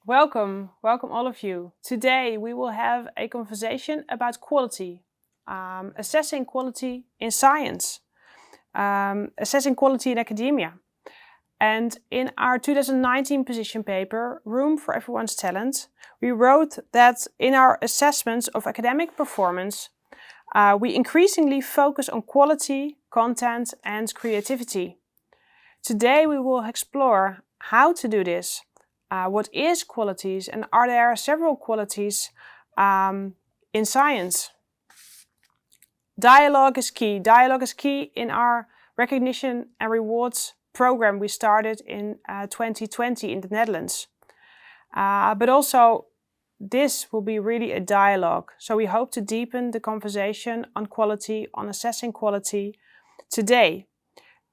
Welcome all of you. Today we will have a conversation about quality, assessing quality in science, assessing quality in academia. And in our 2019 position paper, Room for Everyone's Talent, we wrote that in our assessments of academic performance, we increasingly focus on quality, content, and creativity. Today we will explore how to do this. What is qualities, and are there several qualities in science? Dialogue is key. Dialogue is key in our recognition and rewards program we started in 2020 in the Netherlands. But also, this will be really a dialogue. So we hope to deepen the conversation on quality, on assessing quality today.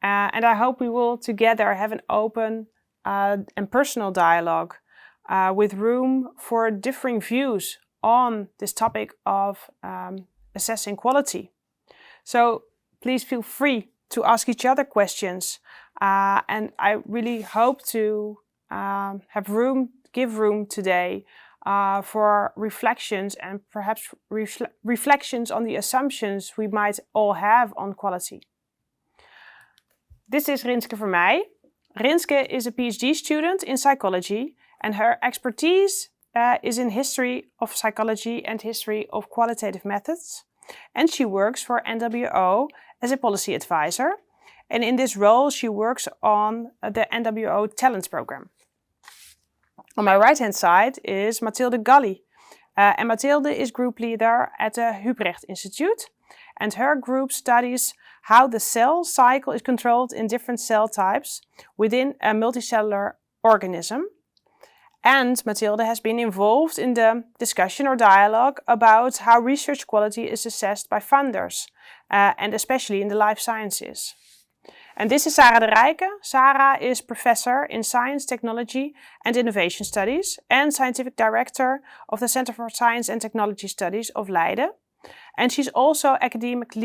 And I hope we will together have an open and personal dialogue with room for differing views on this topic of assessing quality. So please feel free to ask each other questions. And I really hope to give room today for reflections and perhaps reflections on the assumptions we might all have on quality. This is Rinske Vermeij. Rinske is a PhD student in psychology, and her expertise is in history of psychology and history of qualitative methods. And she works for NWO as a policy advisor. And in this role, she works on the NWO Talents Program. On my right-hand side is Matilde Galli. And Matilde is group leader at the Hubrecht Institute. And her group studies how the cell cycle is controlled in different cell types within a multicellular organism. And Matilde has been involved in the discussion or dialogue about how research quality is assessed by funders, and especially in the life sciences. And this is Sarah de Rijke. Sarah is professor in Science, Technology and Innovation Studies and scientific director of the Center for Science and Technology Studies of Leiden. And she's also academic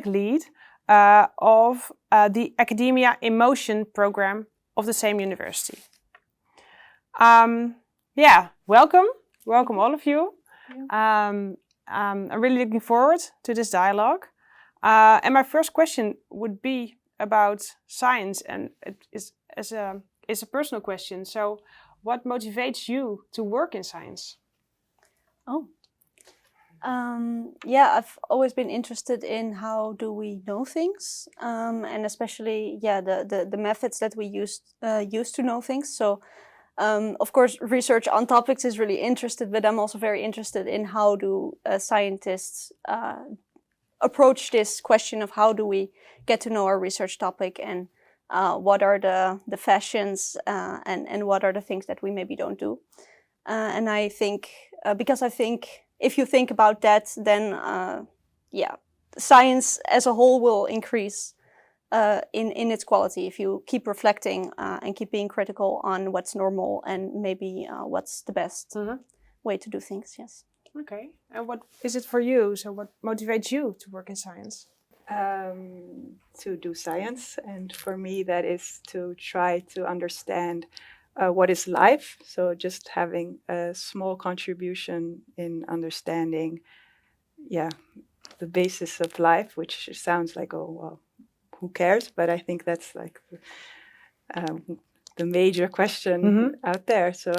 lead of the Academia in Motion program of the same university. Welcome all of you. I'm really looking forward to this dialogue. And my first question would be about science, and it is a personal question. So, what motivates you to work in science? I've always been interested in how do we know things, and especially the methods that we use to know things. So of course research on topics is really interested, but I'm also very interested in how do scientists approach this question of how do we get to know our research topic, and what are the fashions and what are the things that we maybe don't do. And I think because I think if you think about that, then science as a whole will increase in its quality if you keep reflecting and keep being critical on what's normal and maybe what's the best way to do things. Yes. Okay. And what is it for you? So what motivates you to work in science? To do science, and for me that is to try to understand what is life. So just having a small contribution in understanding, the basis of life, which sounds like, oh, well, who cares? But I think that's like the major question out there. So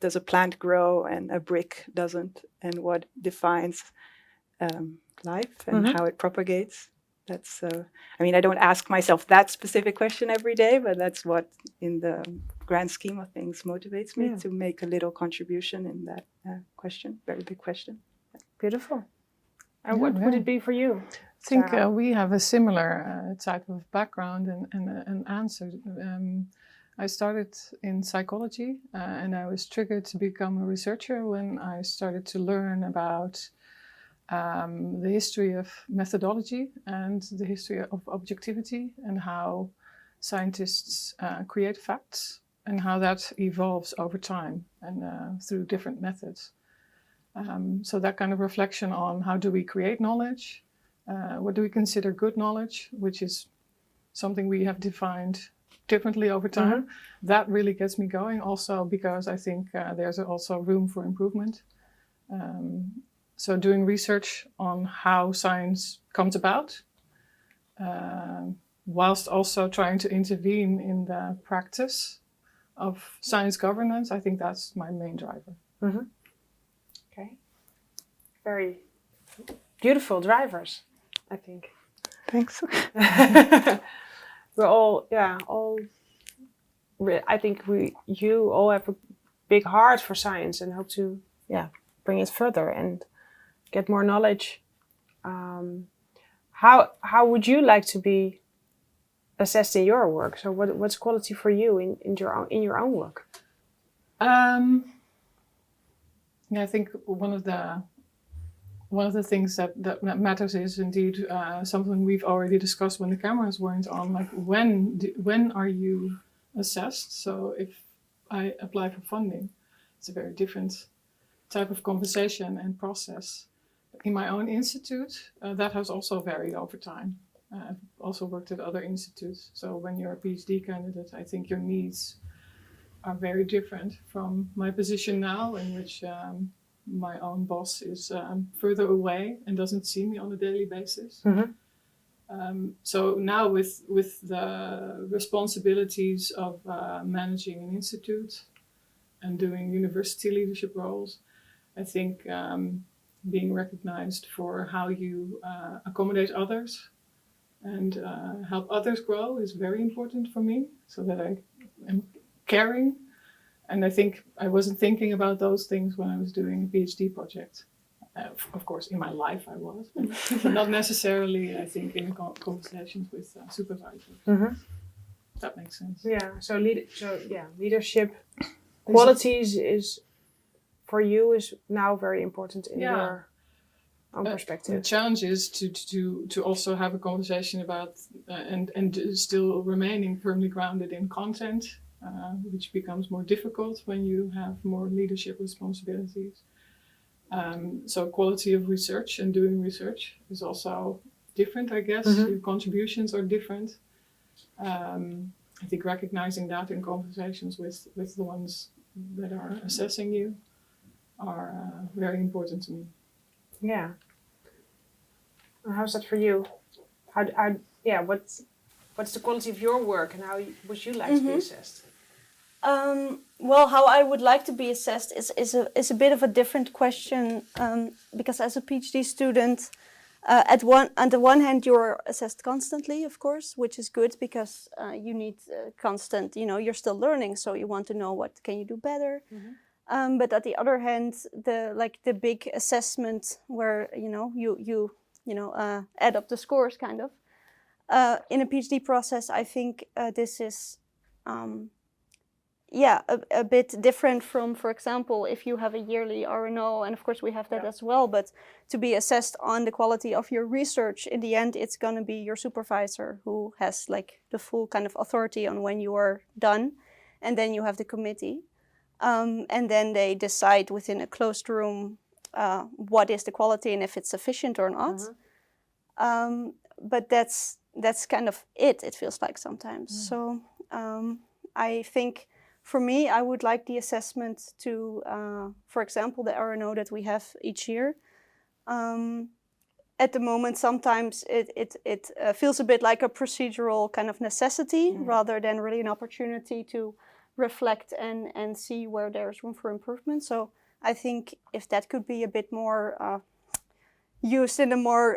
does a plant grow and a brick doesn't? And what defines life and how it propagates? That's, I don't ask myself that specific question every day, but that's what, in the grand scheme of things, motivates me to make a little contribution in that question, very big question. Beautiful. And what would it be for you? I think we have a similar type of background and answer. I started in psychology and I was triggered to become a researcher when I started to learn about the history of methodology and the history of objectivity and how scientists create facts and how that evolves over time and through different methods. So that kind of reflection on how do we create knowledge, what do we consider good knowledge, which is something we have defined differently over time. That really gets me going. Also because I think there's also room for improvement. So doing research on how science comes about, whilst also trying to intervene in the practice of science governance, I think that's my main driver. Okay. Very beautiful drivers, I think. Thanks. We're all, I think you all have a big heart for science and hope to, bring it further and get more knowledge. How would you like to be assessed in your work? So what's quality for you in your own work? I think one of the things that matters is indeed something we've already discussed when the cameras weren't on. Like when are you assessed? So if I apply for funding, it's a very different type of conversation and process. In my own institute, that has also varied over time. I've also worked at other institutes. So when you're a PhD candidate, I think your needs are very different from my position now, in which my own boss is further away and doesn't see me on a daily basis. So now with the responsibilities of managing an institute and doing university leadership roles, I think being recognized for how you accommodate others and help others grow is very important for me, so that I am caring. And I think I wasn't thinking about those things when I was doing a PhD project. Of course, in my life I was, but not necessarily, I think, in conversations with supervisors. That makes sense. Yeah, so leadership qualities is, for you, is now very important in your own perspective. The challenge is to also have a conversation about and still remaining firmly grounded in content, which becomes more difficult when you have more leadership responsibilities. So quality of research and doing research is also different, I guess. Your contributions are different. I think recognizing that in conversations with the ones that are assessing you are very important to me. Yeah. And how's that for you? What's the quality of your work, and how would you like to be assessed? Well, how I would like to be assessed is a bit of a different question, because as a PhD student, on the one hand, you're assessed constantly, of course, which is good because you need constant. You're still learning, so you want to know what can you do better. But at the other hand, the big assessment where you add up the scores, kind of. In a PhD process, I think this is. A bit different from, for example, if you have a yearly RNO, and of course we have that as well, but to be assessed on the quality of your research, in the end, it's going to be your supervisor who has the full kind of authority on when you are done. And then you have the committee. And then they decide within a closed room what is the quality and if it's sufficient or not. But that's kind of it feels like sometimes. So I think, for me, I would like the assessment to, for example, the RNO that we have each year. At the moment, sometimes it feels a bit like a procedural kind of necessity rather than really an opportunity to reflect and see where there's room for improvement. So I think if that could be a bit more used in a more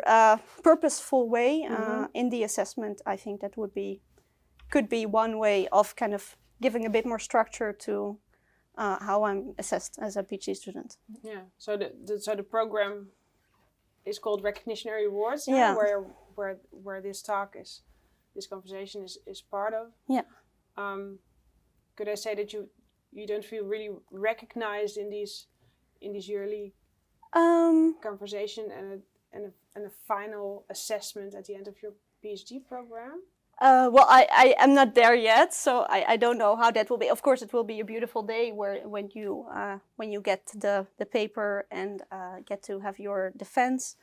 purposeful way in the assessment, I think that could be one way of kind of giving a bit more structure to how I'm assessed as a PhD student. Yeah. So the program is called Recognition and Rewards. Yeah. Where this conversation is part of. Yeah. Could I say that you don't feel really recognized in these yearly conversation and a final assessment at the end of your PhD program? Well, I am not there yet, so I don't know how that will be. Of course, it will be a beautiful day when you get the paper and get to have your defense.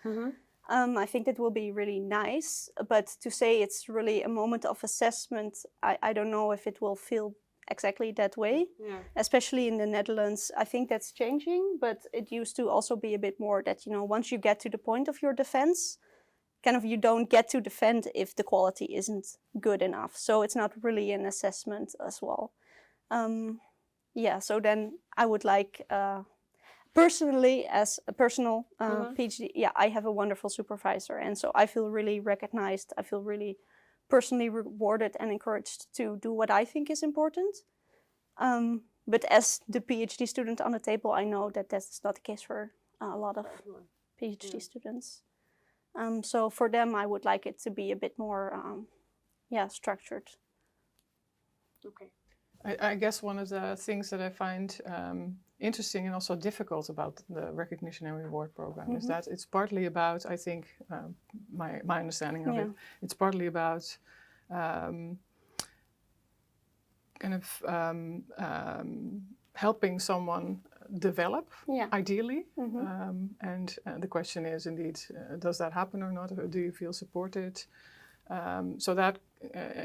I think that will be really nice, but to say it's really a moment of assessment, I don't know if it will feel exactly that way. Yeah. Especially in the Netherlands, I think that's changing, but it used to also be a bit more that, once you get to the point of your defense, kind of you don't get to defend if the quality isn't good enough. So it's not really an assessment as well. So then I would like, personally, as a personal PhD, I have a wonderful supervisor. And so I feel really recognized. I feel really personally rewarded and encouraged to do what I think is important. But as the PhD student on the table, I know that that's not the case for a lot of PhD students. So for them, I would like it to be a bit more, structured. Okay. I guess one of the things that I find interesting and also difficult about the recognition and reward program is that it's partly about, I think, my understanding of it, it's partly about helping someone develop, ideally. And the question is indeed, does that happen or not? Or do you feel supported? So that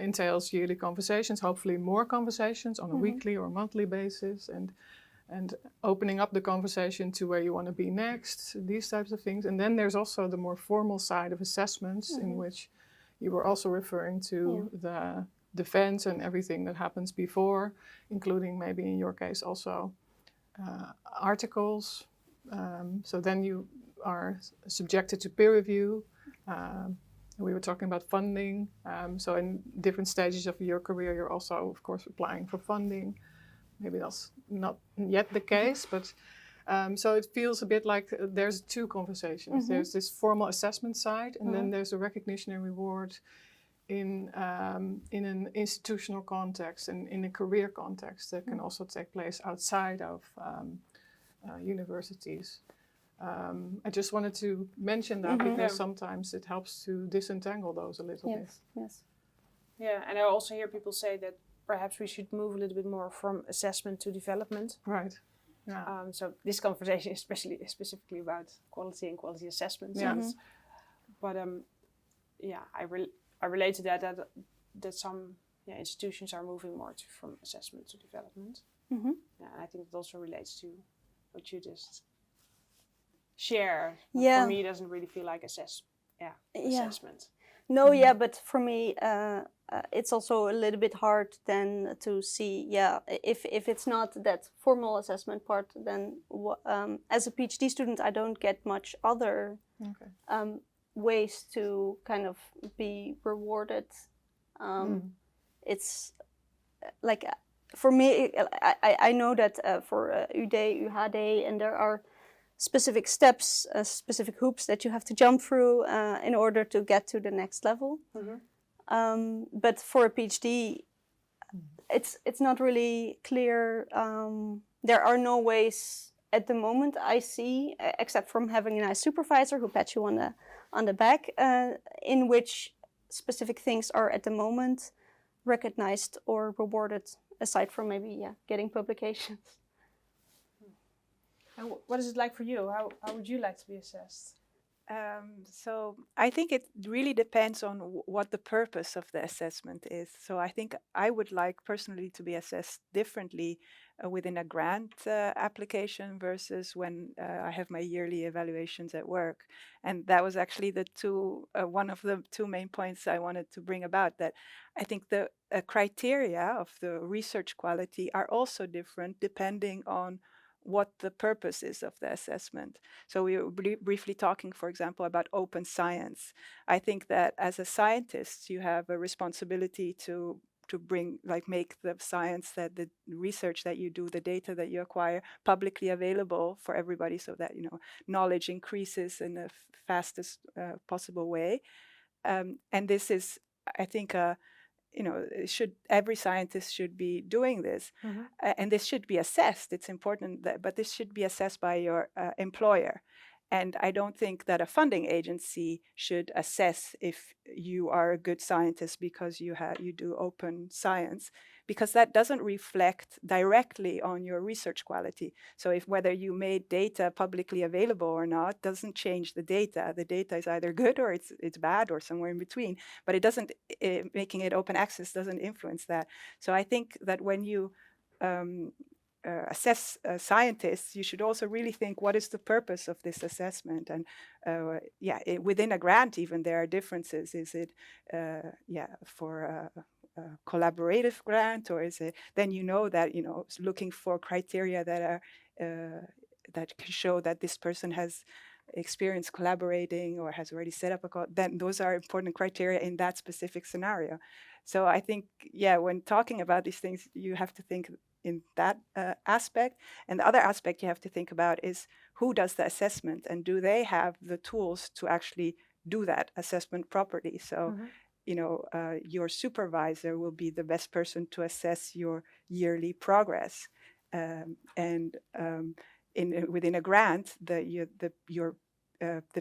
entails yearly conversations, hopefully more conversations on a weekly or monthly basis, and opening up the conversation to where you want to be next, these types of things. And then there's also the more formal side of assessments in which you were also referring to the defense and everything that happens before, including maybe in your case also articles. So then you are subjected to peer review. We were talking about funding. So in different stages of your career, you're also, of course, applying for funding. Maybe that's not yet the case, but so it feels a bit like there's two conversations. There's this formal assessment side, and then there's a recognition and reward in an institutional context and in a career context that can also take place outside of universities. I just wanted to mention that because sometimes it helps to disentangle those a little bit. Yes. Yeah, and I also hear people say that perhaps we should move a little bit more from assessment to development. Right. Yeah. So this conversation is specifically about quality and quality assessment. Yes. But I relate to that some institutions are moving more from assessment to development. Yeah, and I think it also relates to what you just share. For me, it doesn't really feel like assessment. No, but for me, it's also a little bit hard then to see, if it's not that formal assessment part, then as a PhD student, I don't get much other ways to kind of be rewarded. It's like, for me, I know that for UD, UHD, and there are specific steps, specific hoops that you have to jump through in order to get to the next level. But for a PhD, it's not really clear. There are no ways at the moment I see, except from having a nice supervisor who pats you on the back, in which specific things are at the moment recognized or rewarded, aside from maybe getting publications. And what is it like for you? How would you like to be assessed? So I think it really depends on what the purpose of the assessment is. So I think I would like personally to be assessed differently within a grant application versus when I have my yearly evaluations at work. And that was actually one of the two main points I wanted to bring about, that I think the criteria of the research quality are also different depending on what the purpose is of the assessment. So we were briefly talking, for example, about open science. I think that as a scientist, you have a responsibility to make the science, that the research that you do, the data that you acquire, publicly available for everybody, so that knowledge increases in the fastest possible way. And this is, I think, every scientist should be doing this, and this should be assessed. It's important but this should be assessed by your employer. And I don't think that a funding agency should assess if you are a good scientist because you do open science, because that doesn't reflect directly on your research quality. So if whether you made data publicly available or not doesn't change the data. The data is either good or it's bad or somewhere in between, but it doesn't, making it open access doesn't influence that. So I think that when you assess scientists, you should also really think, what is the purpose of this assessment? And within a grant, even there are differences. Is it for a collaborative grant, or is it? Then you know that looking for criteria that are that can show that this person has experience collaborating or has already set up then those are important criteria in that specific scenario. So I think, when talking about these things, you have to think in that aspect. And the other aspect you have to think about is, who does the assessment, and do they have the tools to actually do that assessment properly? So, your supervisor will be the best person to assess your yearly progress. Within a grant, the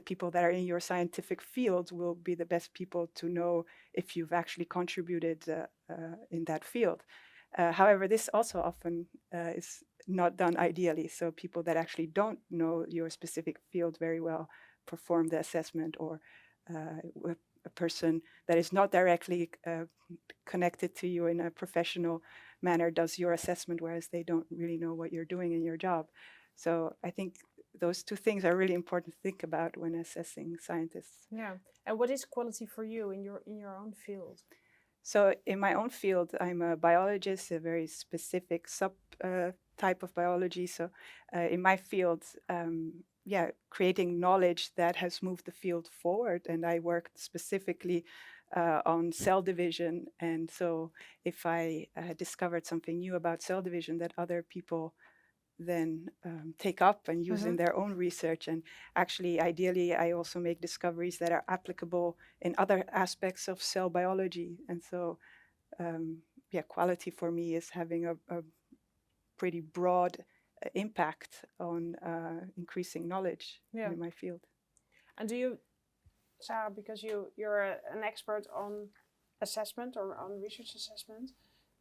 people that are in your scientific field will be the best people to know if you've actually contributed in that field. However, this also often is not done ideally. So people that actually don't know your specific field very well perform the assessment, or a person that is not directly connected to you in a professional manner does your assessment, whereas they don't really know what you're doing in your job. So I think those two things are really important to think about when assessing scientists. Yeah. And what is quality for you in your own field? So in my own field, I'm a biologist, a very specific type of biology. So in my field, creating knowledge that has moved the field forward. And I worked specifically on cell division. And so if I discovered something new about cell division that other people then take up and use in their own research. And actually, ideally, I also make discoveries that are applicable in other aspects of cell biology. And so, quality for me is having a pretty broad impact on increasing knowledge in my field. And do you, Sarah, because you're an expert on assessment or on research assessment,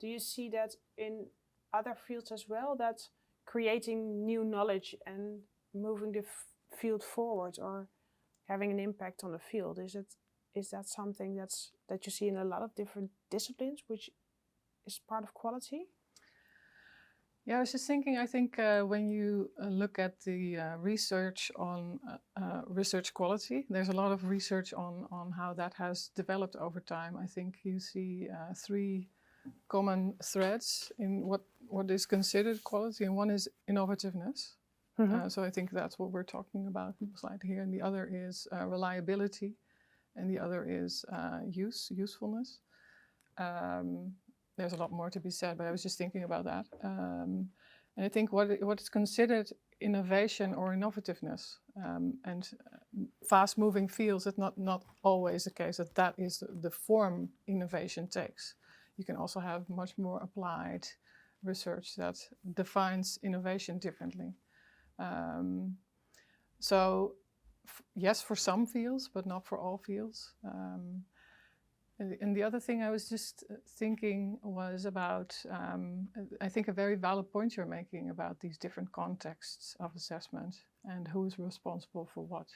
do you see that in other fields as well, that creating new knowledge and moving the field forward or having an impact on the field, is that something that you see in a lot of different disciplines, which is part of quality? Yeah, I was just thinking, I think when you look at the research on research quality, there's a lot of research on how that has developed over time. I think you see three common threads in what is considered quality, and one is innovativeness. So I think that's what we're talking about slide here, and the other is reliability, and the other is usefulness. There's a lot more to be said, but I was just thinking about that. And I think what is considered innovation or innovativeness, and fast-moving fields, it's not always the case that is the form innovation takes. You can also have much more applied research that defines innovation differently. Yes, for some fields, but not for all fields. And the other thing I was just thinking was about, I think a very valid point you're making about these different contexts of assessment and who is responsible for what,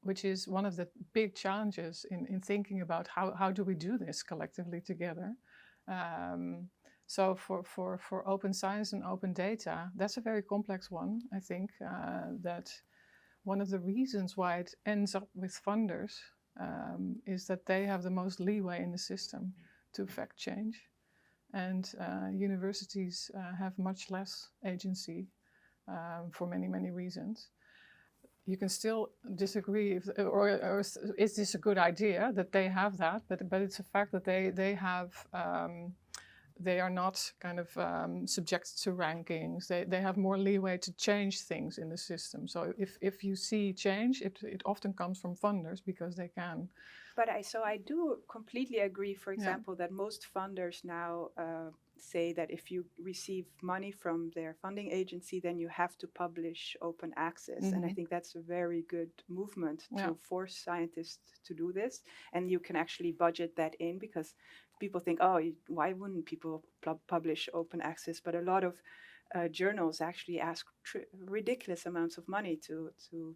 which is one of the big challenges in thinking about how do we do this collectively together. So for open science and open data, that's a very complex one. I think that one of the reasons why it ends up with funders is that they have the most leeway in the system to affect change. And universities have much less agency for many, many reasons. You can still disagree, or is this a good idea that they have that, but it's a fact that they have, they are not kind of subject to rankings. They have more leeway to change things in the system. So if you see change, it often comes from funders because they can. But I do completely agree, for example, that most funders now say that if you receive money from their funding agency, then you have to publish open access. And I think that's a very good movement to force scientists to do this. And you can actually budget that in, because people think, oh, why wouldn't people publish open access? But a lot of journals actually ask ridiculous amounts of money to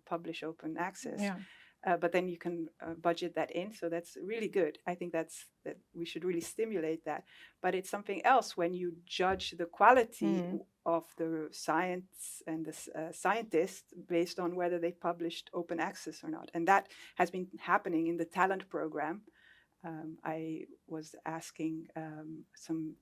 publish open access. Yeah. But then you can budget that in, so that's really good. I think that we should really stimulate that. But it's something else when you judge the quality of the science and the scientists based on whether they published open access or not. And that has been happening in the talent program. I was asking some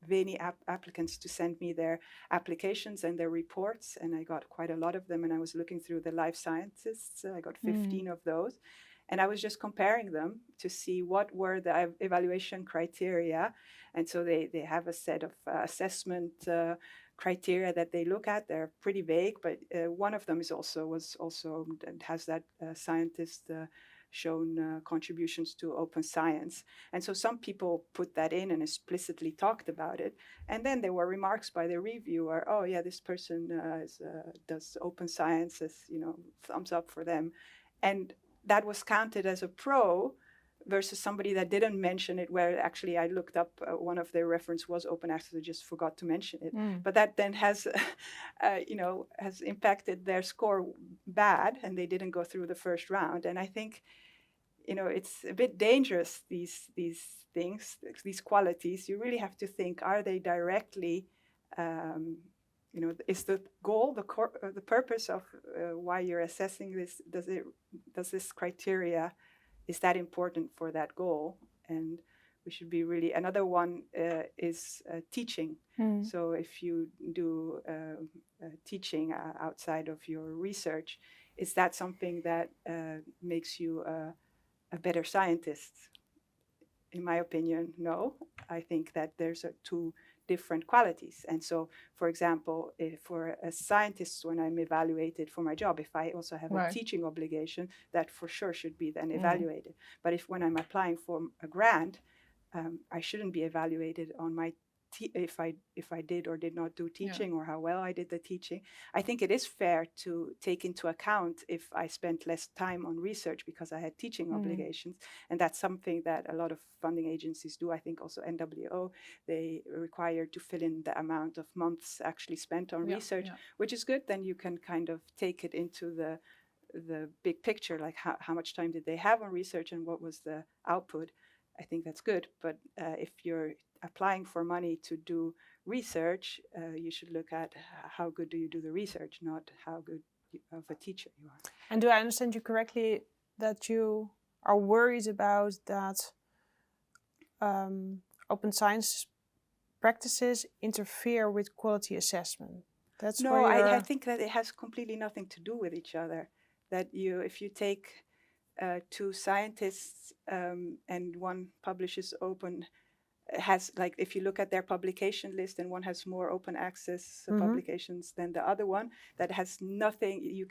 Vermeij applicants to send me their applications and their reports, and I got quite a lot of them, and I was looking through the life sciences. I got 15 of those, and I was just comparing them to see what were the evaluation criteria. And so they have a set of assessment criteria that they look at. They're pretty vague, but one of them has that scientist shown contributions to open science. And so some people put that in and explicitly talked about it. And then there were remarks by the reviewer, oh yeah, this person does open science, as, thumbs up for them. And that was counted as a pro versus somebody that didn't mention it, where actually I looked up, one of their reference was open access, I just forgot to mention it. But that then has impacted their score bad, and they didn't go through the first round. And I think, it's a bit dangerous, these things, these qualities. You really have to think, are they directly, is the goal, the purpose of why you're assessing this, does this criteria, is that important for that goal? And we should be really, another one is teaching. So if you do teaching outside of your research, is that something that makes you a better scientist? In my opinion, no. I think that there's two different qualities. And so, for example, for a scientist, when I'm evaluated for my job, if I also have a teaching obligation, that for sure should be then evaluated. But when I'm applying for a grant, I shouldn't be evaluated on my if I did or did not do teaching, or how well I did the teaching. I think it is fair to take into account if I spent less time on research because I had teaching obligations. And that's something that a lot of funding agencies do. I think also NWO, they require to fill in the amount of months actually spent on research, which is good. Then you can kind of take it into the big picture, like how much time did they have on research and what was the output. I think that's good. But if you're applying for money to do research, you should look at how good do you do the research, not how good of a teacher you are. And do I understand you correctly that you are worried about that open science practices interfere with quality assessment? That's no, I think that it has completely nothing to do with each other. That if you take two scientists and one publishes open, has, like, if you look at their publication list and one has more open access publications than the other one, that has nothing,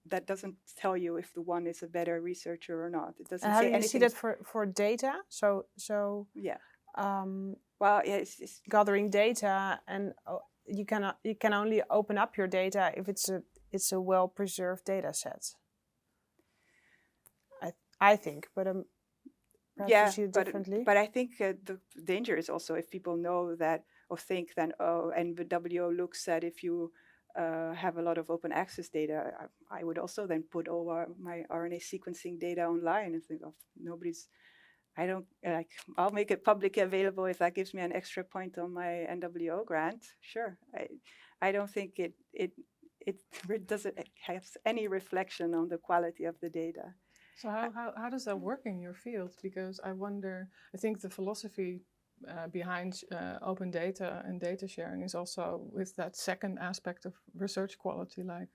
that doesn't tell you if the one is a better researcher or not. It doesn't say anything. You see that for data? So yeah. Well, yeah, it's gathering data, and you can only open up your data if it's a well preserved data set. I think, but perhaps you see it differently. But I think the danger is also if people know that or think then, and the WO looks at if you have a lot of open access data, I would also then put all my RNA sequencing data online and think, I'll make it publicly available if that gives me an extra point on my NWO grant. Sure. I don't think it doesn't have any reflection on the quality of the data. So how does that work in your field? Because I think the philosophy behind open data and data sharing is also with that second aspect of research quality, like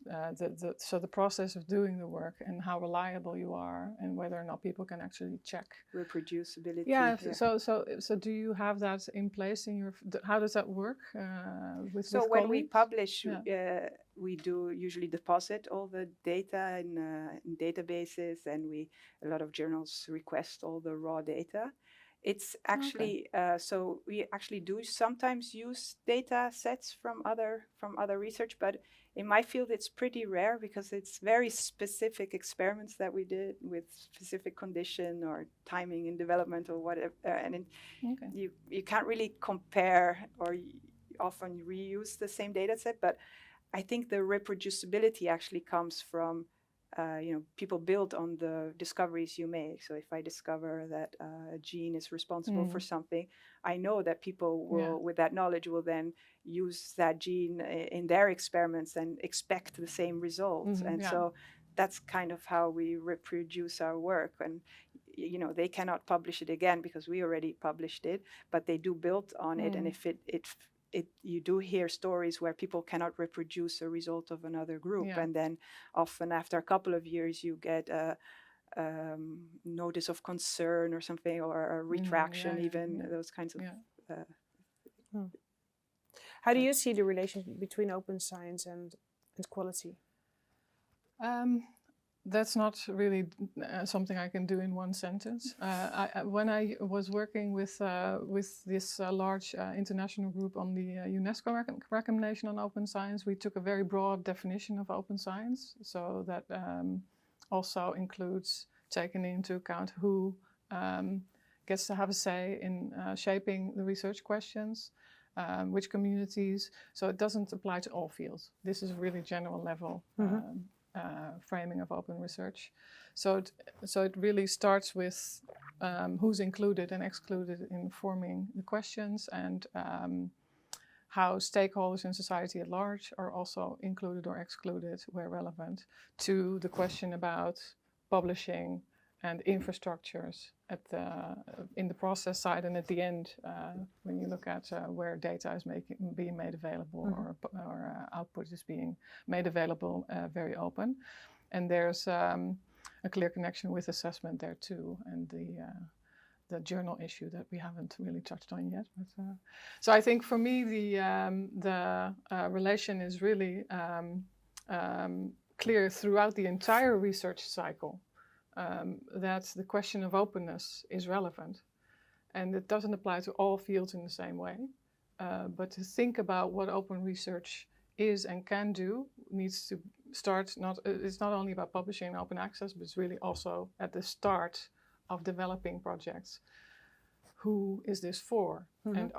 the process of doing the work and how reliable you are and whether or not people can actually check. Reproducibility. Yeah. So do you have that in place in your? How does that work with when colleagues? we publish, we do usually deposit all the data in databases, and a lot of journals request all the raw data. It's actually so we actually do sometimes use data sets from other research, but in my field it's pretty rare because it's very specific experiments that we did with specific condition or timing in development or whatever, you can't really compare or often reuse the same data set. But I think the reproducibility actually comes from people build on the discoveries you make. So if I discover that a gene is responsible for something, I know that people will, with that knowledge, will then use that gene in their experiments and expect the same results. So that's kind of how we reproduce our work. And they cannot publish it again because we already published it, but they do build on it. And if you do hear stories where people cannot reproduce a result of another group, and then often after a couple of years you get a notice of concern or something, or a retraction, those kinds of. How do you see the relationship between open science and quality? That's not really something I can do in one sentence. When I was working with this large international group on the UNESCO recommendation on open science, we took a very broad definition of open science. So that also includes taking into account who gets to have a say in shaping the research questions, which communities. So it doesn't apply to all fields. This is really general level. Framing of open research. So it really starts with who's included and excluded in forming the questions, and how stakeholders in society at large are also included or excluded where relevant, to the question about publishing and infrastructures in the process side, and at the end, when you look at where data is being made available, or output is being made available very open. And there's a clear connection with assessment there too, and the journal issue that we haven't really touched on yet. But, so I think for me the relation is really clear throughout the entire research cycle. That the question of openness is relevant. And it doesn't apply to all fields in the same way. But to think about what open research is and can do needs to start, it's not only about publishing and open access, but it's really also at the start of developing projects. Who is this for? And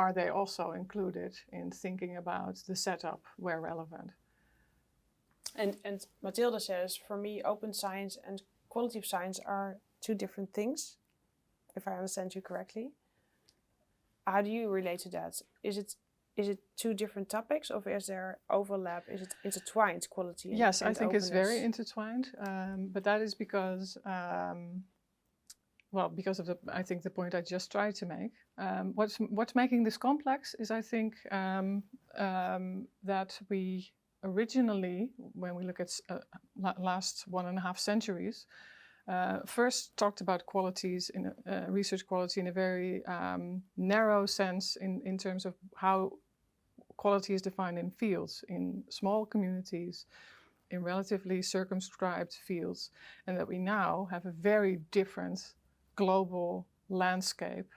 are they also included in thinking about the setup where relevant? And Matilde says, for me, open science and quality of science are two different things, if I understand you correctly. How do you relate to that? Is it two different topics, or is there overlap? Is it intertwined, quality and Yes, I think openness? it's very intertwined, but that is because, because of I think the point I just tried to make. What's making this complex is, I think, that we originally, when we look at last 1.5 centuries, first talked about qualities in research quality in a very narrow sense in terms of how quality is defined in fields, in small communities, in relatively circumscribed fields, and that we now have a very different global landscape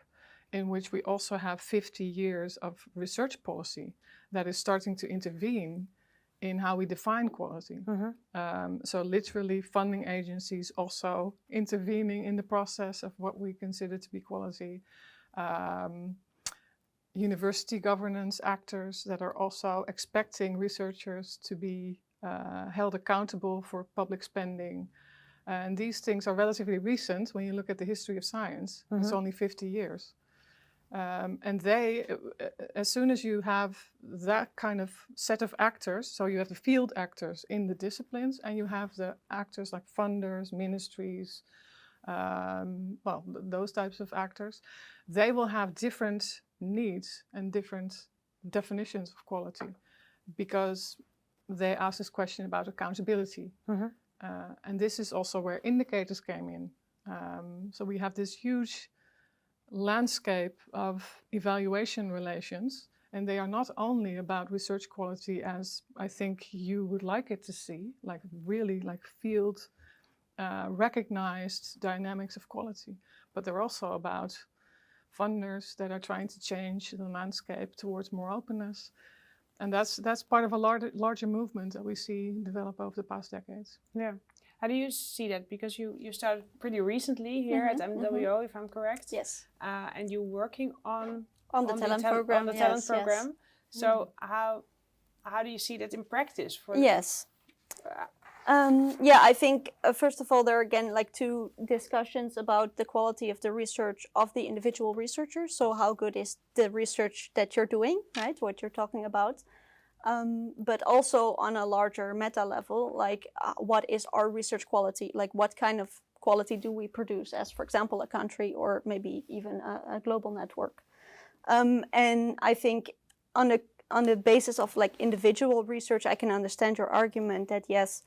in which we also have 50 years of research policy that is starting to intervene in how we define quality. So literally funding agencies also intervening in the process of what we consider to be quality. University governance actors that are also expecting researchers to be held accountable for public spending. And these things are relatively recent when you look at the history of science. It's only 50 years. And they, as soon as you have that kind of set of actors, so you have the field actors in the disciplines, and you have the actors like funders, ministries, those types of actors, they will have different needs and different definitions of quality, because they ask this question about accountability. And this is also where indicators came in. So we have this huge landscape of evaluation relations, and they are not only about research quality as I think you would like it to see, like really like field recognized dynamics of quality, but they're also about funders that are trying to change the landscape towards more openness. And that's part of a larger movement that we see develop over the past decades. Yeah. How do you see that? Because you started pretty recently here at MWO, if I'm correct. Yes. And you're working on the talent program. Talent program. So how do you see that in practice? Yes. I think first of all there are again like two discussions about the quality of the research of the individual researchers. So how good is the research that you're doing, right? What you're talking about. But also on a larger meta level, like what is our research quality? Like what kind of quality do we produce as, for example, a country or maybe even a global network? And I think on the basis of like individual research, I can understand your argument that yes,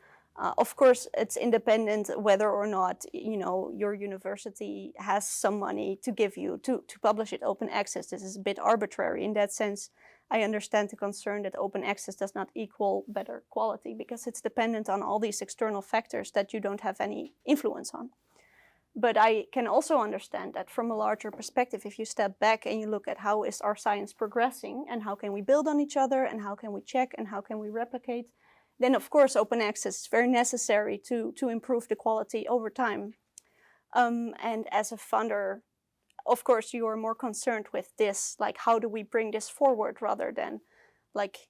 of course, it's independent whether or not, you know, your university has some money to give you to publish it open access. This is a bit arbitrary. In that sense, I understand the concern that open access does not equal better quality because it's dependent on all these external factors that you don't have any influence on. But I can also understand that from a larger perspective, if you step back and you look at how is our science progressing and how can we build on each other and how can we check and how can we replicate, then of course open access is very necessary to improve the quality over time. And as a funder, of course you are more concerned with this, like how do we bring this forward rather than like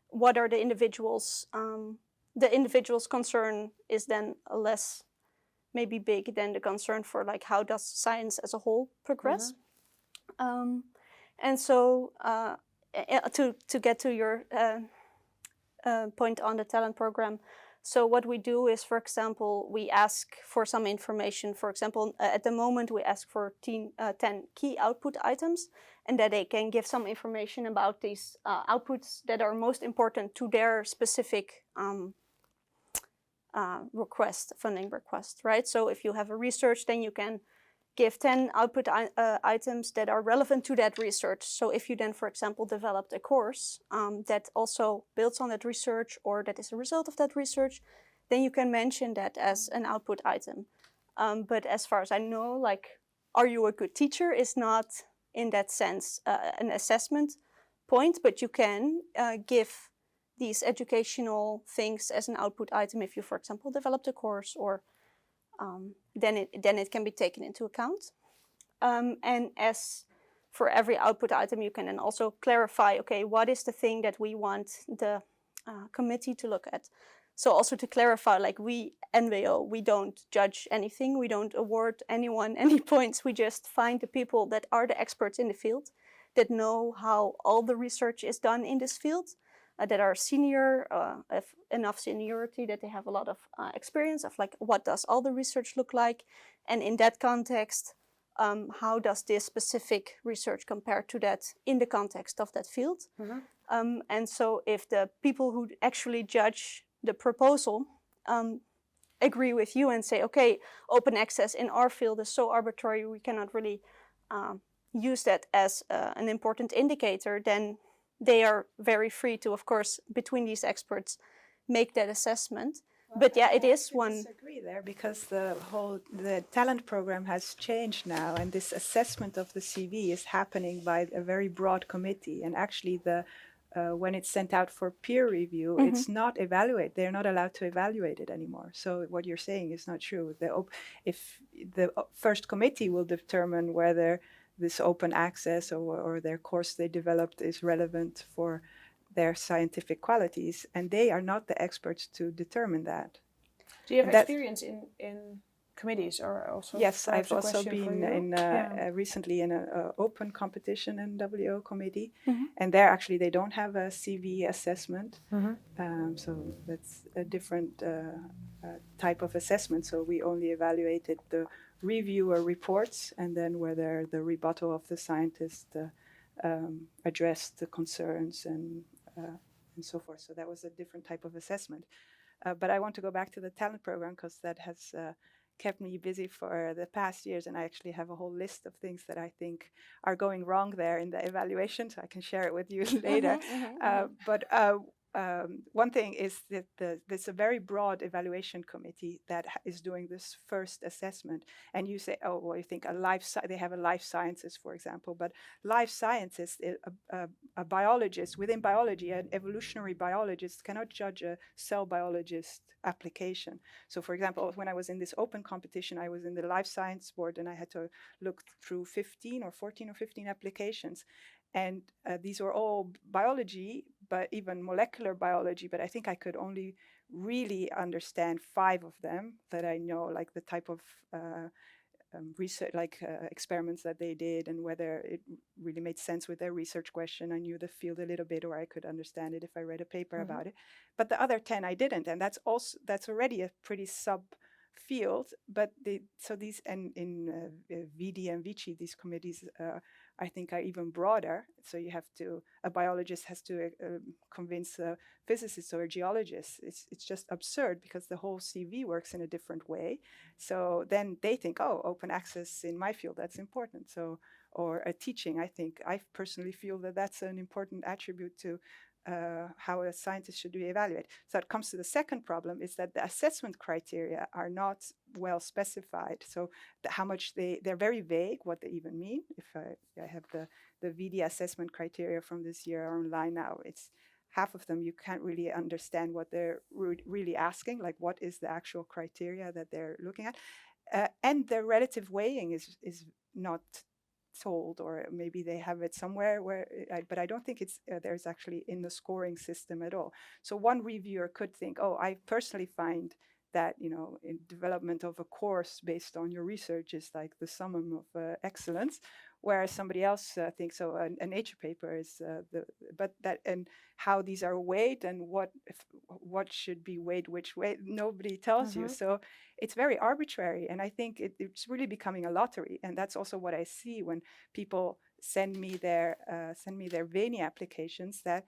what are the individuals' concern is then less maybe big than the concern for like how does science as a whole progress. And so to get to your point on the talent program. So what we do is, for example, we ask for some information. For example, at the moment we ask for 10 key output items and that they can give some information about these outputs that are most important to their specific funding request, right? So if you have a research, then you can give 10 output items that are relevant to that research. So if you then, for example, developed a course that also builds on that research or that is a result of that research, then you can mention that as an output item. But as far as I know, like, are you a good teacher is not in that sense an assessment point, but you can give these educational things as an output item if you, for example, developed a course or then it can be taken into account. And as for every output item, you can then also clarify, okay, what is the thing that we want the committee to look at? So also to clarify, like we, NWO, we don't judge anything. We don't award anyone any points. We just find the people that are the experts in the field, that know how all the research is done in this field, that are senior, have enough seniority that they have a lot of experience of like, what does all the research look like? And in that context, how does this specific research compare to that in the context of that field? And so if the people who actually judge the proposal agree with you and say, okay, open access in our field is so arbitrary, we cannot really use that as an important indicator, then they are very free to, of course, between these experts, make that assessment. Well, but yeah, it is one. I disagree there because the talent program has changed now, and this assessment of the CV is happening by a very broad committee. And actually, when it's sent out for peer review, it's not evaluated. They're not allowed to evaluate it anymore. So what you're saying is not true. If the first committee will determine whether this open access or their course they developed is relevant for their scientific qualities, and they are not the experts to determine that. Do you have experience in committees or also? Yes, I've also been recently in an open competition NWO committee, and there actually they don't have a CV assessment, so that's a different type of assessment. So we only evaluated the reviewer reports and then whether the rebuttal of the scientist addressed the concerns and so forth. So that was a different type of assessment. But I want to go back to the talent program because that has kept me busy for the past years, and I actually have a whole list of things that I think are going wrong there in the evaluation, so I can share it with you later. But one thing is that there's a very broad evaluation committee that is doing this first assessment. And you say, oh, well, you think they have a life sciences, for example, but life sciences, a biologist within biology, an evolutionary biologist cannot judge a cell biologist application. So, for example, when I was in this open competition, I was in the life science board and I had to look through 14 or 15 applications. And these were all biology, but even molecular biology. But I think I could only really understand 5 of them that I know, like the type of research, like experiments that they did and whether it really made sense with their research question. I knew the field a little bit, or I could understand it if I read a paper about it. But the other 10 I didn't. And that's already a pretty field, but these and in VD and Vici, these committees I think are even broader. So a biologist has to convince a physicist or a geologist. It's just absurd because the whole CV works in a different way. So then they think, oh, open access in my field, that's important. So, or a teaching, I personally feel that that's an important attribute to how a scientist should be evaluated. So it comes to the second problem, is that the assessment criteria are not well specified. So how much they're very vague, what they even mean. If I have the VD assessment criteria from this year are online now, it's half of them you can't really understand what they're really asking, like what is the actual criteria that they're looking at. And the relative weighing is not told, or maybe they have it somewhere but I don't think it's there's actually in the scoring system at all. So one reviewer could think, oh, I personally find that, in development of a course based on your research is like the summum of excellence, whereas somebody else thinks, so a Nature paper is and how these are weighed and what should be weighed which way, nobody tells you. So it's very arbitrary, and I think it's really becoming a lottery. And that's also what I see when people send me their Veni applications, that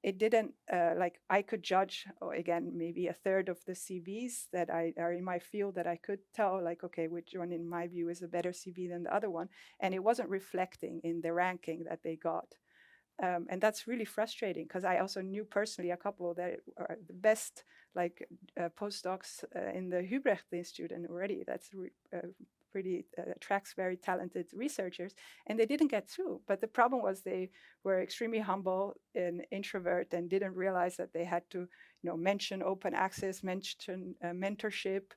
it didn't, I could judge, again, maybe a third of the CVs that are in my field, that I could tell, like, okay, which one in my view is a better CV than the other one. And it wasn't reflecting in the ranking that they got. And that's really frustrating, because I also knew personally a couple that are the best, postdocs in the Hubrecht Institute, and already that's pretty attracts very talented researchers, and they didn't get through. But the problem was they were extremely humble and introvert, and didn't realize that they had to, mention open access, mention mentorship,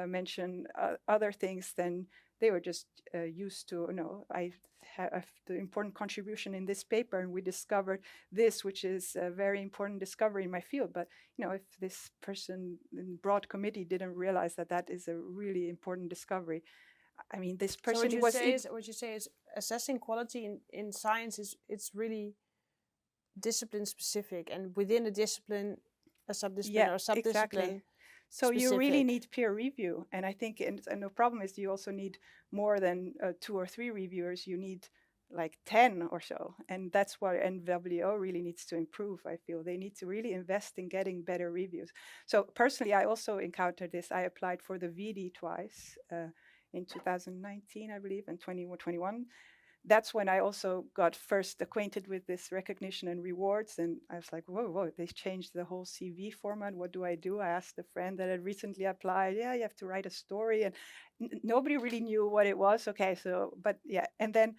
mention other things. Then they were just used to, I have the important contribution in this paper, and we discovered this, which is a very important discovery in my field. But, if this person in broad committee didn't realize that that is a really important discovery, I mean, this person so what you say is assessing quality in science it's really discipline specific, and within a discipline, a subdiscipline or subdiscipline. Exactly. So you really need peer review. And I think, and the problem is you also need more than 2 or 3 reviewers. You need like 10 or so. And that's what NWO really needs to improve, I feel. They need to really invest in getting better reviews. So personally, I also encountered this. I applied for the VD twice in 2019, I believe, and 2021. That's when I also got first acquainted with this recognition and rewards. And I was like, whoa, they changed the whole CV format. What do? I asked a friend that had recently applied. Yeah, you have to write a story. And nobody really knew what it was. Okay, so, but yeah. And then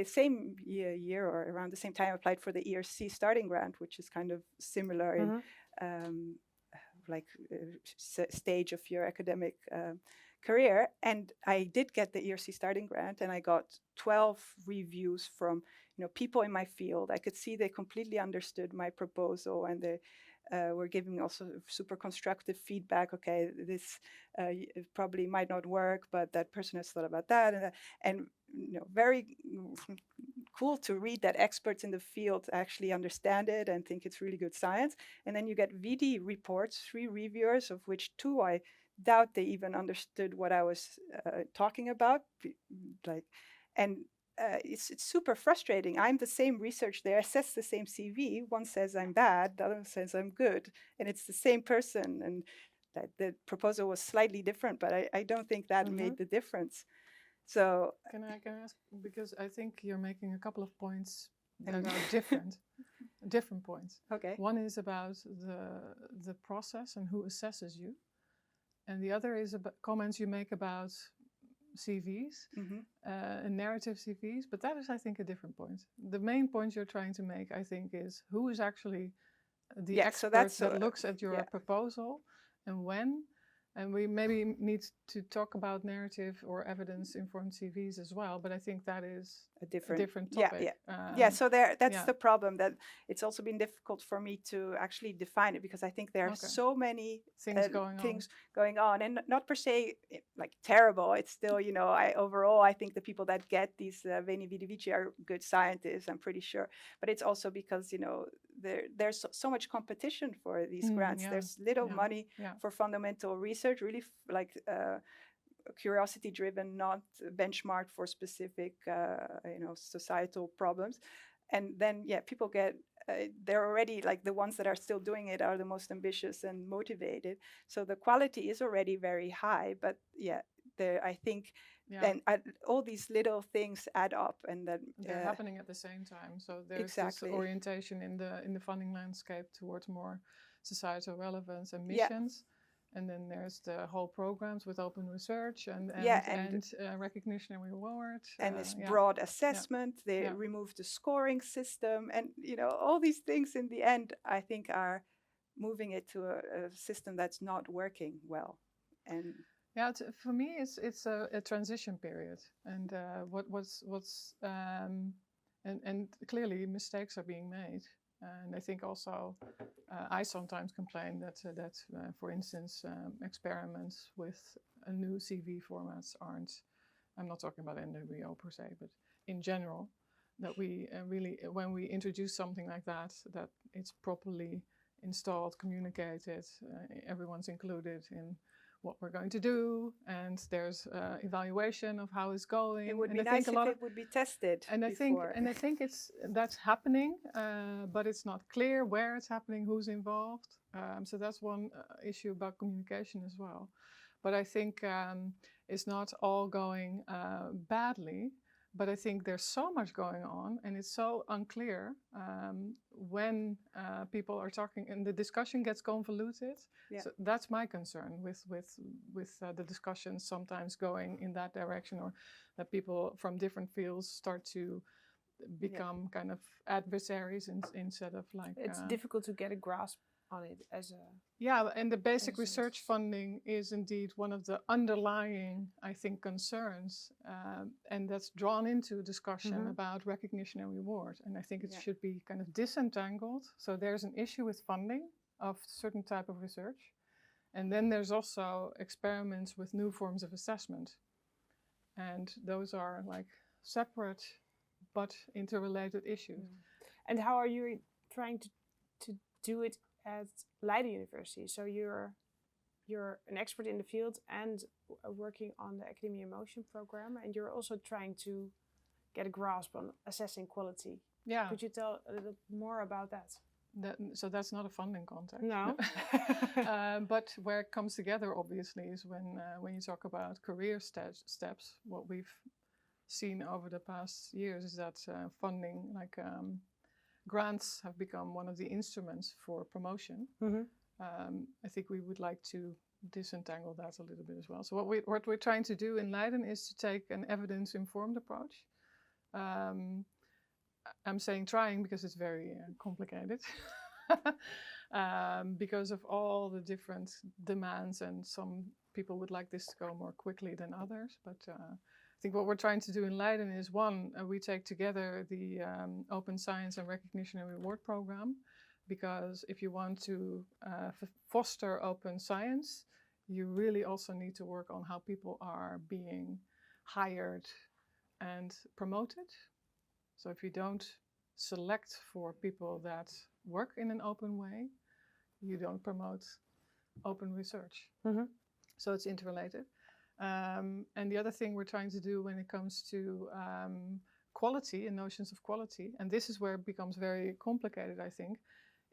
same year or around the same time, I applied for the ERC starting grant, which is kind of similar in stage of your academic career. And I did get the ERC starting grant, and I got 12 reviews from people in my field. I could see they completely understood my proposal, and they were giving me also super constructive feedback. Okay, this probably might not work, but that person has thought about that, and very cool to read that experts in the field actually understand it and think it's really good science. And then you get VD reports, 3 reviewers, of which 2 I doubt they even understood what I was talking about. It's super frustrating. I'm the same research. They assess the same CV. One says I'm bad, the other says I'm good, and it's the same person. And that the proposal was slightly different, but I don't think that made the difference. So can I ask, because I think you're making a couple of points that are different. different points. Okay. One is about the process and who assesses you, and the other is about comments you make about CVs, and narrative CVs, but that is, I think, a different point. The main point you're trying to make, I think, is who is actually the expert that looks at your proposal and when. And we maybe need to talk about narrative or evidence-informed CVs as well, but I think that is a different topic. So that's the problem, that it's also been difficult for me to actually define it, because I think there are so many things going on, and not per se like terrible. It's still, you know, I think the people that get these Veni Vidi Vici are good scientists, I'm pretty sure. But it's also because, you know, there's so much competition for these grants. There's little money for fundamental research, really curiosity-driven, not benchmarked for specific, societal problems. And then, people get, they're already, like, the ones that are still doing it are the most ambitious and motivated. So the quality is already very high, but I think then all these little things add up, and then they're happening at the same time. So there's this orientation in the funding landscape towards more societal relevance and missions. And then there's the whole programs with open research and recognition and reward. And this broad assessment. They removed the scoring system. And, you know, all these things in the end, I think, are moving it to a system that's not working well. And for me, it's a transition period. And and clearly mistakes are being made. And I think also I sometimes complain that for instance, experiments with new CV formats aren't, I'm not talking about NWO per se, but in general, that we really, when we introduce something like that it's properly installed, communicated, everyone's included in what we're going to do, and there's evaluation of how it's going. It would be nice if it would be tested before. I think that's happening, but it's not clear where it's happening, who's involved. So that's one issue about communication as well. But I think it's not all going badly. But I think there's so much going on, and it's so unclear when people are talking, and the discussion gets convoluted. So that's my concern with the discussions sometimes going in that direction, or that people from different fields start to become kind of adversaries instead of like. It's difficult to get a grasp on it as a. And the basic research funding is indeed one of the underlying, I think, concerns, and that's drawn into a discussion about recognition and reward. And I think it should be kind of disentangled. So there's an issue with funding of certain type of research, and then there's also experiments with new forms of assessment, and those are like separate but interrelated issues. And how are you trying to do it at Leiden University? So you're an expert in the field and working on the Academia in Motion program, and you're also trying to get a grasp on assessing quality. Could you tell a little more about that? So that's not a funding context. No. But where it comes together, obviously, is when you talk about career steps. What we've seen over the past years is that funding, like grants, have become one of the instruments for promotion. I think we would like to disentangle that a little bit as well. So what we're trying to do in Leiden is to take an evidence-informed approach. I'm saying trying because it's very complicated. Because of all the different demands, and some people would like this to go more quickly than others. But I think what we're trying to do in Leiden is, one, we take together the Open Science and Recognition and Reward program, because if you want to foster open science, you really also need to work on how people are being hired and promoted. So if you don't select for people that work in an open way, you don't promote open research. So it's interrelated. And the other thing we're trying to do when it comes to quality and notions of quality, and this is where it becomes very complicated, I think,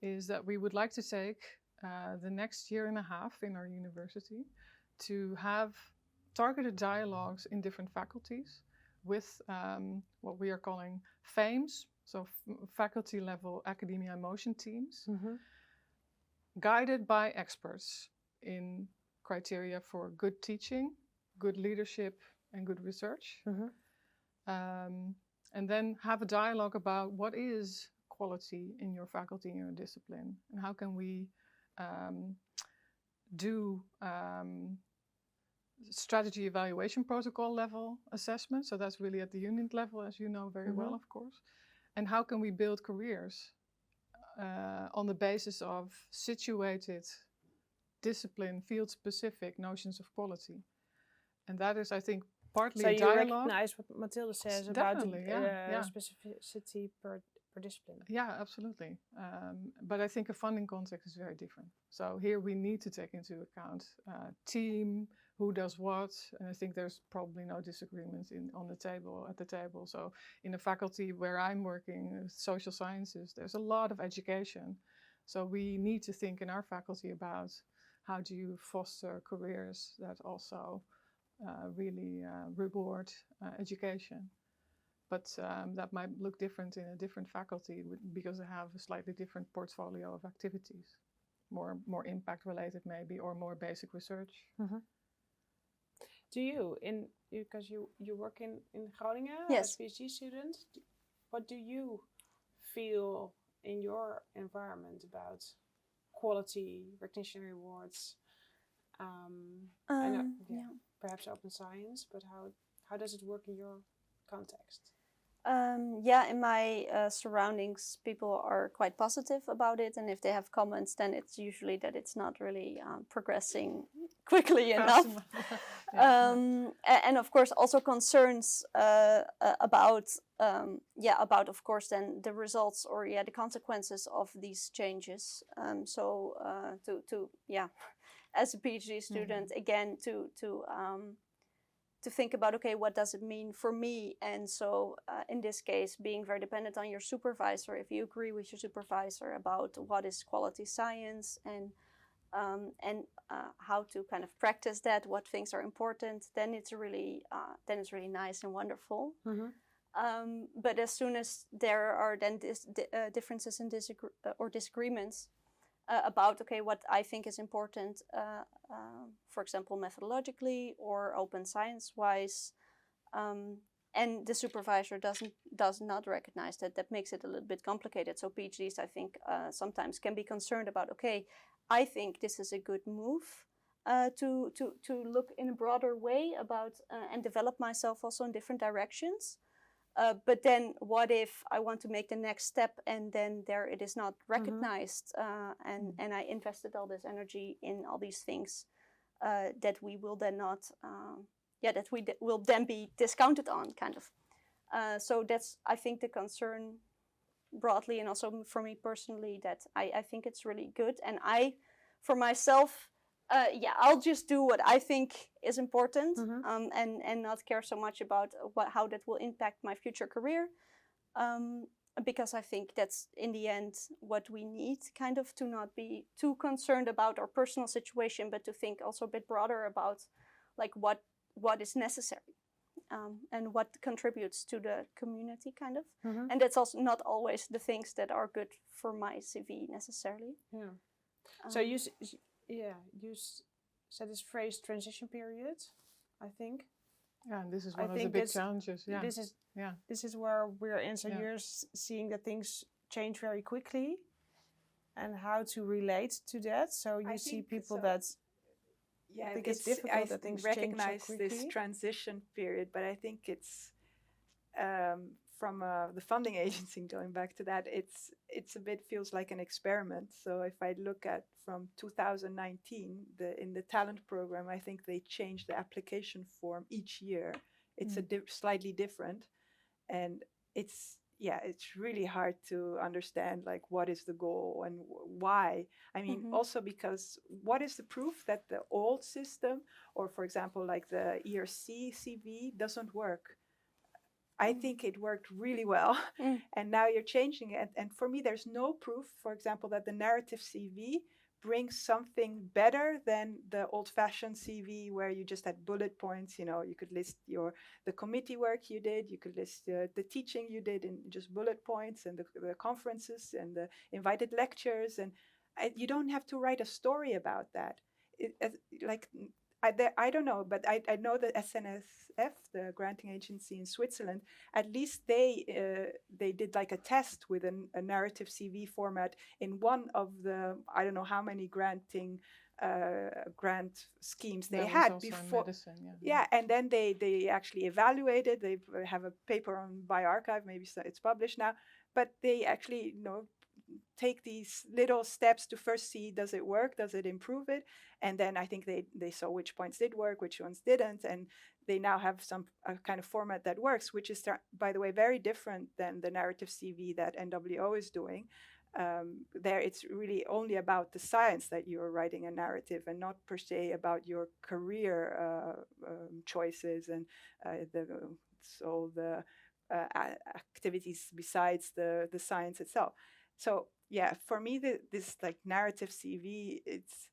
is that we would like to take the next year and a half in our university to have targeted dialogues in different faculties with what we are calling FAMEs, so faculty level academia motion teams, guided by experts in criteria for good teaching, good leadership, and good research. And then have a dialogue about what is quality in your faculty, in your discipline, and how can we do strategy evaluation protocol level assessment. So that's really at the unit level, as you know very well, of course. And how can we build careers on the basis of situated, discipline, field-specific notions of quality. And that is, I think, partly so a dialogue. So you recognize what Matilde says about the specificity per discipline. Yeah, absolutely. But I think a funding context is very different. So here we need to take into account team, who does what, and I think there's probably no disagreements at the table. So in the faculty where I'm working, social sciences, there's a lot of education. So we need to think in our faculty about how do you foster careers that also really reward education. But that might look different in a different faculty because they have a slightly different portfolio of activities, more impact related maybe, or more basic research. Do you, because you work in Groningen Yes. as PhD student, what do you feel in your environment about quality, recognition rewards, perhaps open science, but how does it work in your context? In my surroundings, people are quite positive about it, and if they have comments, then it's usually that it's not really progressing quickly enough. And of course, also concerns about of course then the results or the consequences of these changes. As a PhD student, again to think about, okay, what does it mean for me? And so in this case, being very dependent on your supervisor, if you agree with your supervisor about what is quality science and how to kind of practice that, what things are important, then it's really nice and wonderful. But as soon as there are then differences in disagreements about, okay, what I think is important, for example, methodologically or open science-wise, and the supervisor does not recognize that makes it a little bit complicated. So PhDs, I think, sometimes can be concerned about, okay, I think this is a good move to look in a broader way about and develop myself also in different directions. But then what if I want to make the next step and then there it is not recognized and I invested all this energy in all these things that we will then not, that we will then be discounted on, kind of. So that's, I think, the concern broadly, and also for me personally, that I think it's really good. And for myself, I'll just do what I think is important, and not care so much about how that will impact my future career, because I think that's in the end what we need, kind of, to not be too concerned about our personal situation, but to think also a bit broader about like what is necessary, and what contributes to the community, kind of. And that's also not always the things that are good for my CV necessarily. Yeah. So you said this phrase transition period, I think. Yeah, and this is one of the big challenges. Yeah. This is where we're in some years seeing that things change very quickly, and how to relate to that. So you see people that I think it's difficult that things recognize change so quickly. this transition period, but I think it's from the funding agency, going back to that, it's a bit feels like an experiment. So if I look at from 2019, in the talent program, I think they changed the application form each year. It's slightly different, and it's really hard to understand like what is the goal and why. I mean, also because what is the proof that the old system, or for example like the ERC CV, doesn't work? I think it worked really well, and now you're changing it. And for me, there's no proof, for example, that the narrative CV bring something better than the old-fashioned CV where you just had bullet points. You know, you could list the committee work you did, you could list the teaching you did in just bullet points, and the conferences and the invited lectures, and you don't have to write a story about that. I don't know, but I know that SNSF, the granting agency in Switzerland, at least they did like a test with a narrative CV format in one of the, I don't know how many granting grant schemes they had before. Medicine, yeah, and then they actually evaluated. They have a paper on bioarchive, maybe it's published now, but they actually take these little steps to first see, does it work, does it improve it, and then I think they saw which points did work, which ones didn't, and they now have some kind of format that works, which is, by the way, very different than the narrative CV that NWO is doing. There it's really only about the science that you're writing a narrative, and not per se about your career choices and the activities besides the science itself. So yeah, for me, this like narrative CV, it's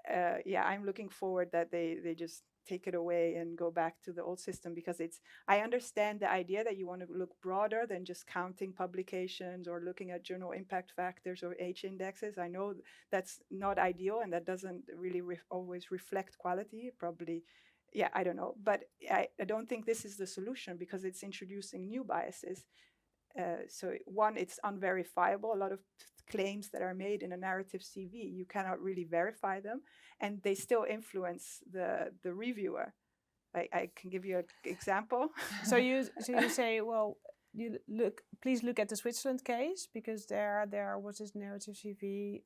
I'm looking forward that they just take it away and go back to the old system, because I understand the idea that you want to look broader than just counting publications or looking at journal impact factors or H indexes. I know that's not ideal, and that doesn't really always reflect quality, probably. Yeah, I don't know, but I don't think this is the solution, because it's introducing new biases. So one, it's unverifiable. A lot of claims that are made in a narrative CV, you cannot really verify them, and they still influence the reviewer. I can give you an example. So you say, well, please look at the Switzerland case, because there was this narrative CV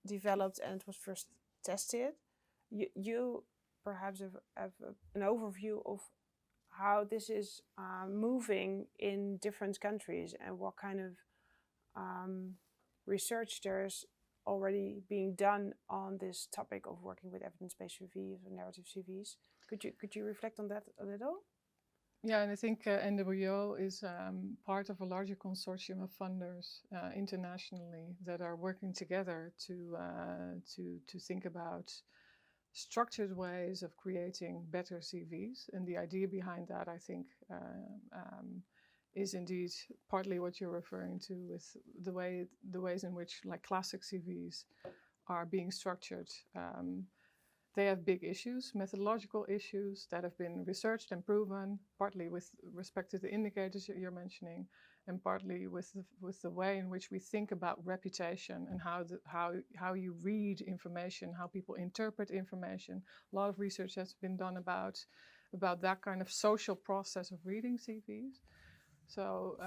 developed and it was first tested. You perhaps have an overview of how this is moving in different countries, and what kind of research there's already being done on this topic of working with evidence-based CVs or narrative CVs. Could you reflect on that a little? Yeah, and I think NWO is part of a larger consortium of funders internationally that are working together to think about structured ways of creating better CVs. And the idea behind that, I think, is indeed partly what you're referring to, with the ways in which like classic CVs are being structured. They have big issues, methodological issues that have been researched and proven, partly with respect to the indicators that you're mentioning, and partly with the way in which we think about reputation and how you read information, how people interpret information. A lot of research has been done about that kind of social process of reading CVs. So,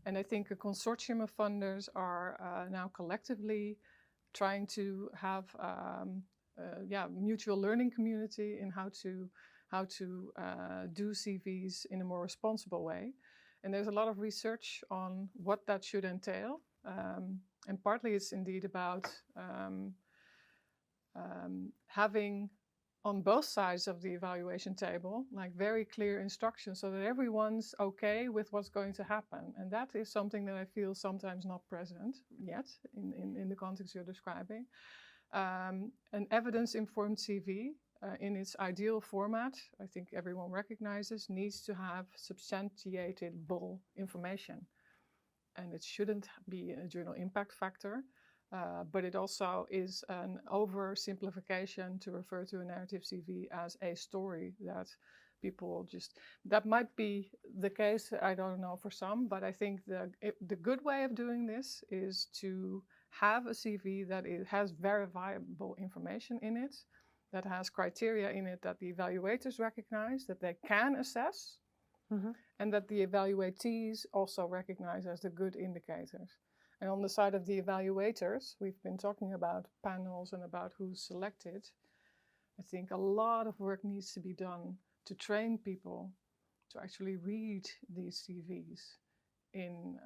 and I think a consortium of funders are now collectively trying to have mutual learning community in how to do CVs in a more responsible way. And there's a lot of research on what that should entail. And partly it's indeed about having on both sides of the evaluation table, like very clear instructions so that everyone's okay with what's going to happen. And that is something that I feel sometimes not present yet in the context you're describing. An evidence-informed CV in its ideal format, I think everyone recognizes, needs to have substantiatable information. And it shouldn't be a journal impact factor, but it also is an oversimplification to refer to a narrative CV as a story that people just... That might be the case, I don't know, for some, but I think the good way of doing this is to have a CV that has verifiable information in it, that has criteria in it that the evaluators recognize, that they can assess, and that the evaluatees also recognize as the good indicators. And on the side of the evaluators, we've been talking about panels and about who's selected. I think a lot of work needs to be done to train people to actually read these CVs in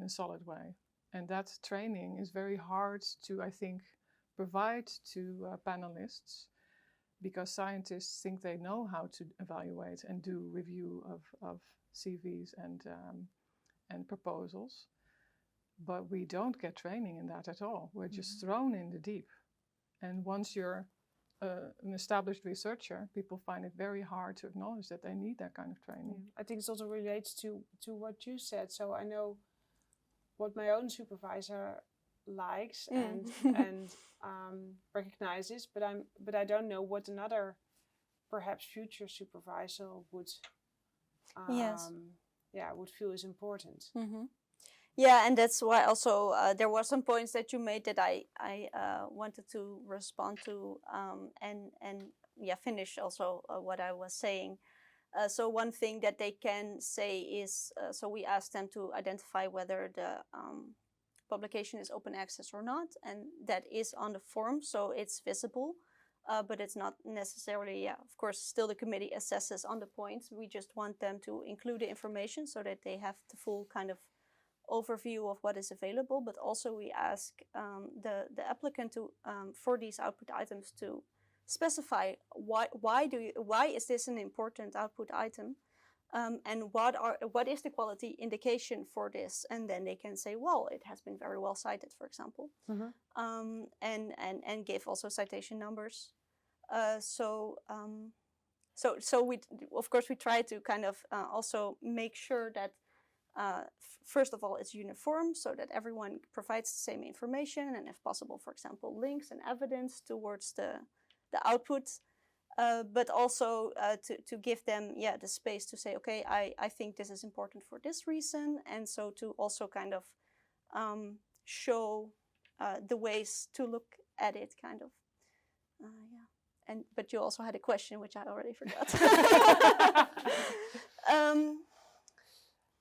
a solid way. And that training is very hard to, I think, provide to panelists, because scientists think they know how to evaluate and do review of CVs and proposals. but we don't get training in that at all. We're just thrown in the deep. And once you're an established researcher, people find it very hard to acknowledge that they need that kind of training. I think it also relates to what you said. So I know what my own supervisor likes and recognizes, but I don't know what another perhaps future supervisor would would feel is important. Yeah, and that's why also there were some points that you made that I wanted to respond to and finish also what I was saying. So one thing that they can say is, so we asked them to identify whether the publication is open access or not, and that is on the form, so it's visible, but it's not necessarily, of course, still the committee assesses on the points. We just want them to include the information so that they have the full kind of overview of what is available, but also we ask the applicant to for these output items to specify why is this an important output item, and what is the quality indication for this, and then they can say, well, it has been very well cited, for example, and give also citation numbers. So we, of course, we try to kind of also make sure that first of all, it's uniform so that everyone provides the same information, and if possible, for example, links and evidence towards the output, but also to give them the space to say, okay, I think this is important for this reason, and so to also kind of show the ways to look at it, kind of. But you also had a question which I already forgot.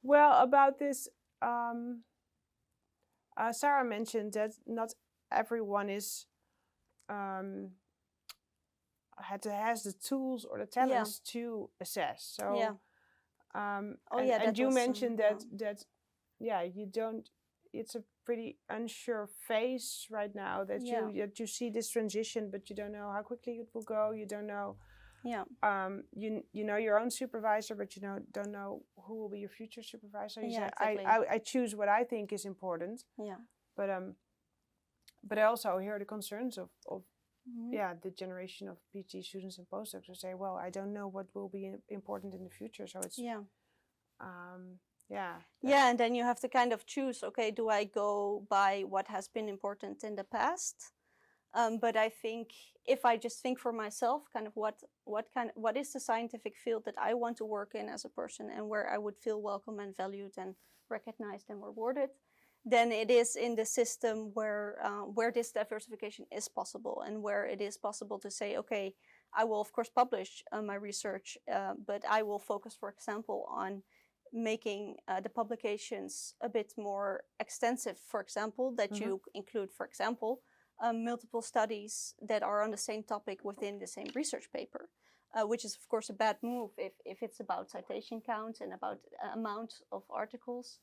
Well, about this, Sarah mentioned that not everyone is has the tools or the talents to assess. So, and you mentioned that you don't. It's a pretty unsure phase right now that you see this transition, but you don't know how quickly it will go. You don't know. You know your own supervisor, but you don't know who will be your future supervisor. You say, exactly. I choose what I think is important. But I also hear the concerns of the generation of PhD students and postdocs who say, well, I don't know what will be important in the future. So it's and then you have to kind of choose, okay, do I go by what has been important in the past? But I think if I just think for myself, kind of what is the scientific field that I want to work in as a person, and where I would feel welcome and valued and recognized and rewarded, then it is in the system where this diversification is possible, and where it is possible to say, okay, I will of course publish my research, but I will focus, for example, on making the publications a bit more extensive, for example, that you include, for example, multiple studies that are on the same topic within the same research paper, which is of course a bad move if it's about citation count and about amount of articles.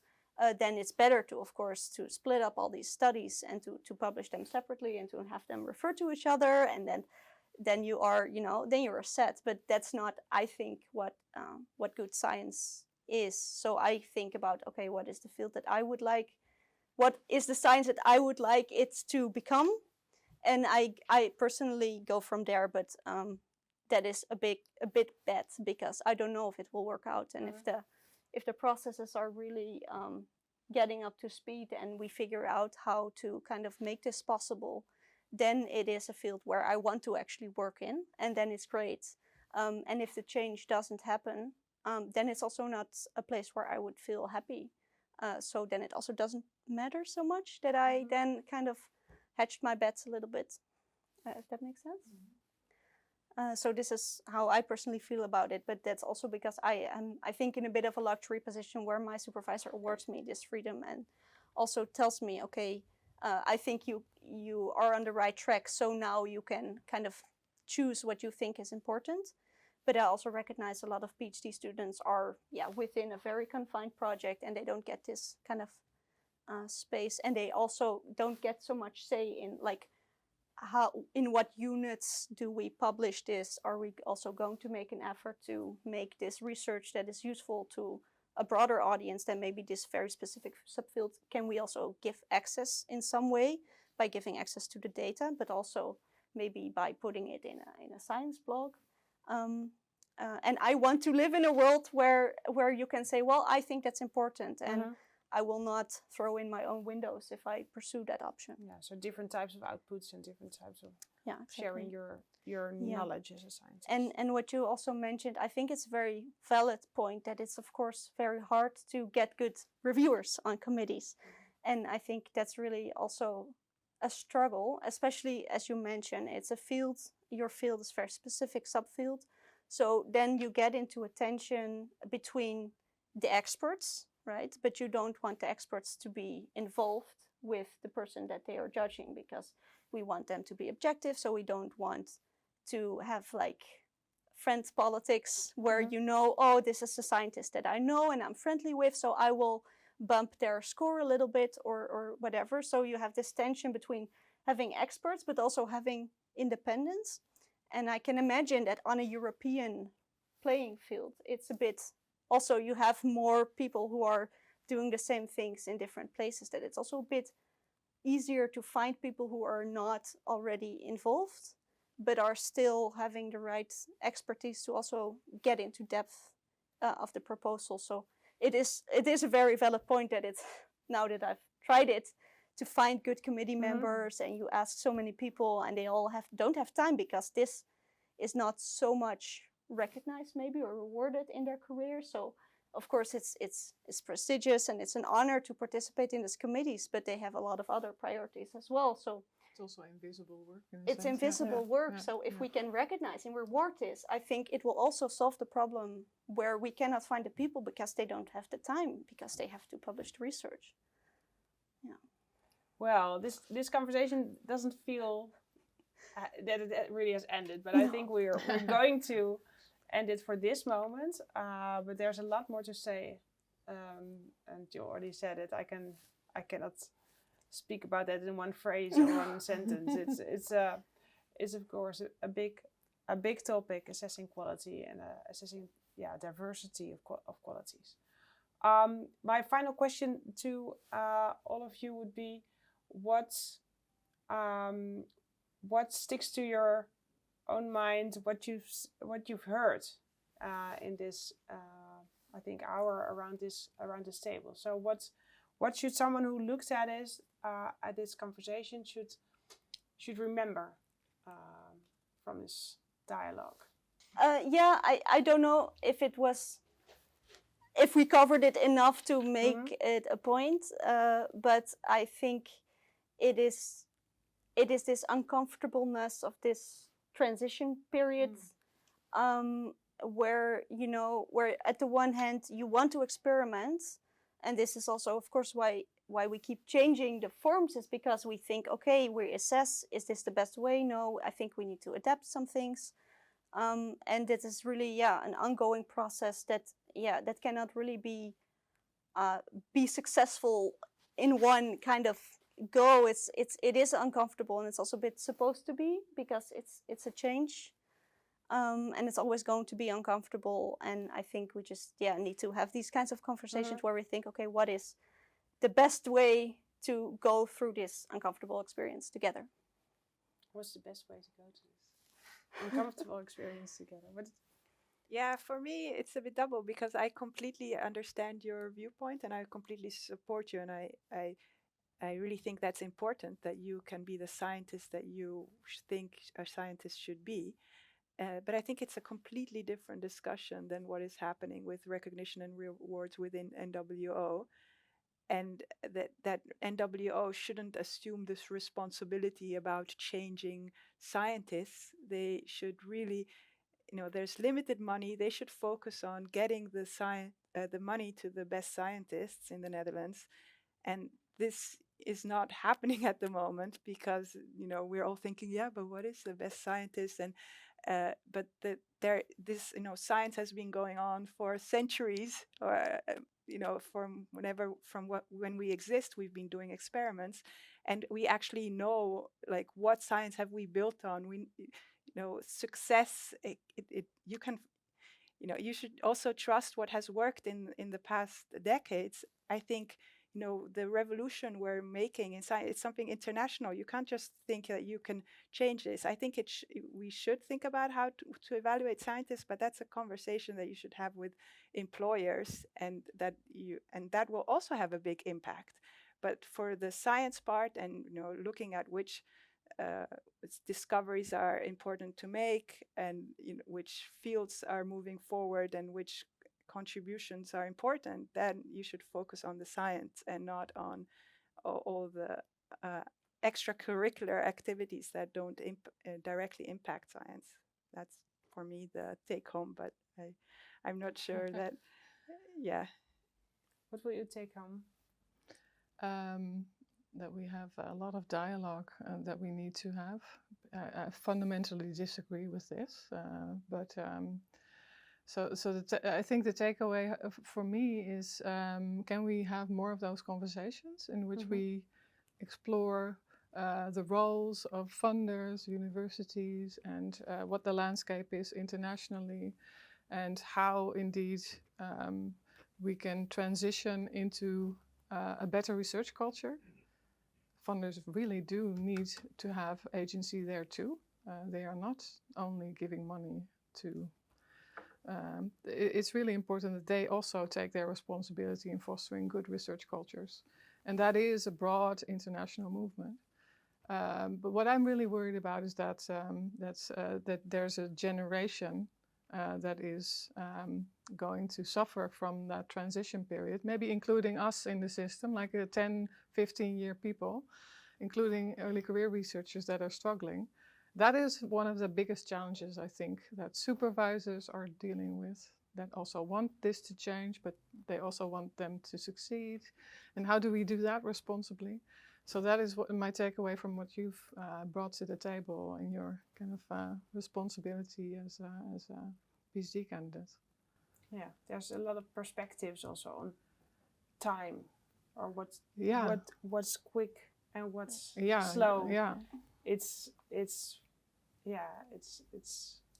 Then it's better to, of course, to split up all these studies and to publish them separately and to have them refer to each other, and then you are, then you're set. But that's not, I think, what good science is. So I think about, okay, what is the field that I would like? What is the science that I would like it to become? And I personally go from there, but that is a bit bad, because I don't know if it will work out, and if the processes are really getting up to speed and we figure out how to kind of make this possible, then it is a field where I want to actually work in, and then it's great. And if the change doesn't happen, then it's also not a place where I would feel happy. So then it also doesn't matter so much that I then kind of hedged my bets a little bit, if that makes sense. So this is how I personally feel about it, but that's also because I am, I think, in a bit of a luxury position where my supervisor awards me this freedom and also tells me, okay, I think you are on the right track, so now you can kind of choose what you think is important. But I also recognize a lot of PhD students are within a very confined project, and they don't get this kind of space, and they also don't get so much say in like how, in what units do we publish this? Are we also going to make an effort to make this research that is useful to a broader audience than maybe this very specific subfield, can we also give access in some way by giving access to the data, but also maybe by putting it in a science blog. And I want to live in a world where you can say, well, I think that's important, and I will not throw in my own windows if I pursue that option. Yeah, so different types of outputs and different types of exactly. sharing your knowledge as a scientist. And what you also mentioned, I think it's a very valid point that it's of course very hard to get good reviewers on committees. And I think that's really also a struggle, especially as you mentioned, it's a field, your field is very specific subfield. So then you get into a tension between the experts, right? But you don't want the experts to be involved with the person that they are judging, because we want them to be objective. So we don't want to have like friend politics where you know, oh, this is a scientist that I know and I'm friendly with, so I will bump their score a little bit or whatever. So you have this tension between having experts but also having independence. And I can imagine that on a European playing field, it's a bit, also you have more people who are doing the same things in different places, that it's also a bit easier to find people who are not already involved, but are still having the right expertise to also get into depth of the proposal. So it is a very valid point that it's, now that I've tried it, to find good committee members, and you ask so many people and they all don't have time, because this is not so much recognized maybe or rewarded in their career. So of course it's prestigious and it's an honor to participate in these committees, but they have a lot of other priorities as well. So it's also invisible work. It's invisible work. So if we can recognize and reward this, I think it will also solve the problem where we cannot find the people because they don't have the time, because they have to publish the research. Yeah. Well, this conversation doesn't feel that it really has ended, but I think we're going to end it for this moment. But there's a lot more to say, and you already said it. I cannot speak about that in one phrase or one sentence. It's of course a big topic, assessing quality and assessing diversity of qualities. My final question to all of you would be, what sticks to your own mind? What you've heard in this I think hour around this table. So what should someone who looks at this conversation should remember from this dialogue? I don't know if we covered it enough to make it a point, but I think it is this uncomfortableness of this transition period, where at the one hand you want to experiment, and this is also of course why we keep changing the forms, is because we think, okay, we assess, is this the best way? No, I think we need to adapt some things. And this is really, an ongoing process that cannot really be successful in one kind of go. It is uncomfortable, and it's also a bit supposed to be, because it's a change, and it's always going to be uncomfortable. And I think we just need to have these kinds of conversations where we think, okay, what is the best way to go through this uncomfortable experience together? What's the best way to go to this uncomfortable experience together? Yeah, for me, it's a bit double, because I completely understand your viewpoint and I completely support you. And I really think that's important, that you can be the scientist that you think a scientist should be. But I think it's a completely different discussion than what is happening with recognition and rewards within NWO. And that NWO shouldn't assume this responsibility about changing scientists. They should really, there's limited money. They should focus on getting the money to the best scientists in the Netherlands. And this is not happening at the moment, because, we're all thinking, but what is the best scientist? And but science has been going on for centuries, or from when we exist, we've been doing experiments, and we actually know, like, what science have we built on. Success. You can, you should also trust what has worked in the past decades. I think, the revolution we're making in science, it's something international. You can't just think that you can change this. I think we should think about how to evaluate scientists, but that's a conversation that you should have with employers, and that will also have a big impact. But for the science part, and looking at which discoveries are important to make, and which fields are moving forward, and which contributions are important, then you should focus on the science and not on all the extracurricular activities that don't directly impact science. That's for me the take home, but I'm not sure that, yeah. What will you take home? That we have a lot of dialogue that we need to have. I fundamentally disagree with this, but I think the takeaway for me is, can we have more of those conversations in which we explore the roles of funders, universities, and what the landscape is internationally, and how indeed we can transition into a better research culture. Funders really do need to have agency there too. They are not only giving money to... it's really important that they also take their responsibility in fostering good research cultures. And that is a broad international movement. But what I'm really worried about is that there's a generation that is going to suffer from that transition period, maybe including us in the system, like 10, 15-year people, including early career researchers that are struggling. That is one of the biggest challenges, I think, that supervisors are dealing with, that also want this to change, but they also want them to succeed. And how do we do that responsibly? So that is what my takeaway from what you've brought to the table in your kind of responsibility as a PhD candidate. Yeah, there's a lot of perspectives also on time, or what's quick and what's slow. Yeah, it's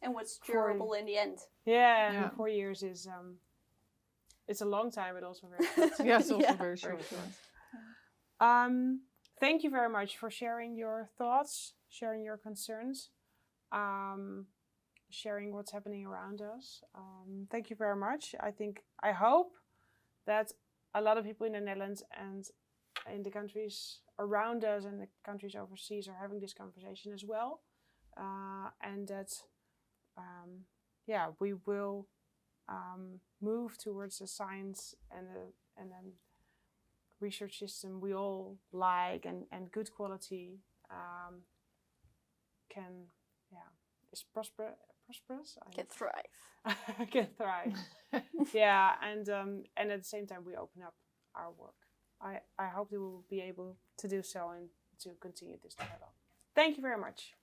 and what's durable in the end. Yeah, and 4 years is it's a long time, but also very short. Yeah, it's also very short. Thank you very much for sharing your thoughts, sharing your concerns, sharing what's happening around us. Thank you very much. I hope that a lot of people in the Netherlands and in the countries around us and the countries overseas are having this conversation as well. And that, we will move towards a science and a research system we all like, and good quality is prosperous. Can thrive. Can thrive. Yeah, and at the same time we open up our work. I hope that we will be able to do so and to continue this dialogue. Thank you very much.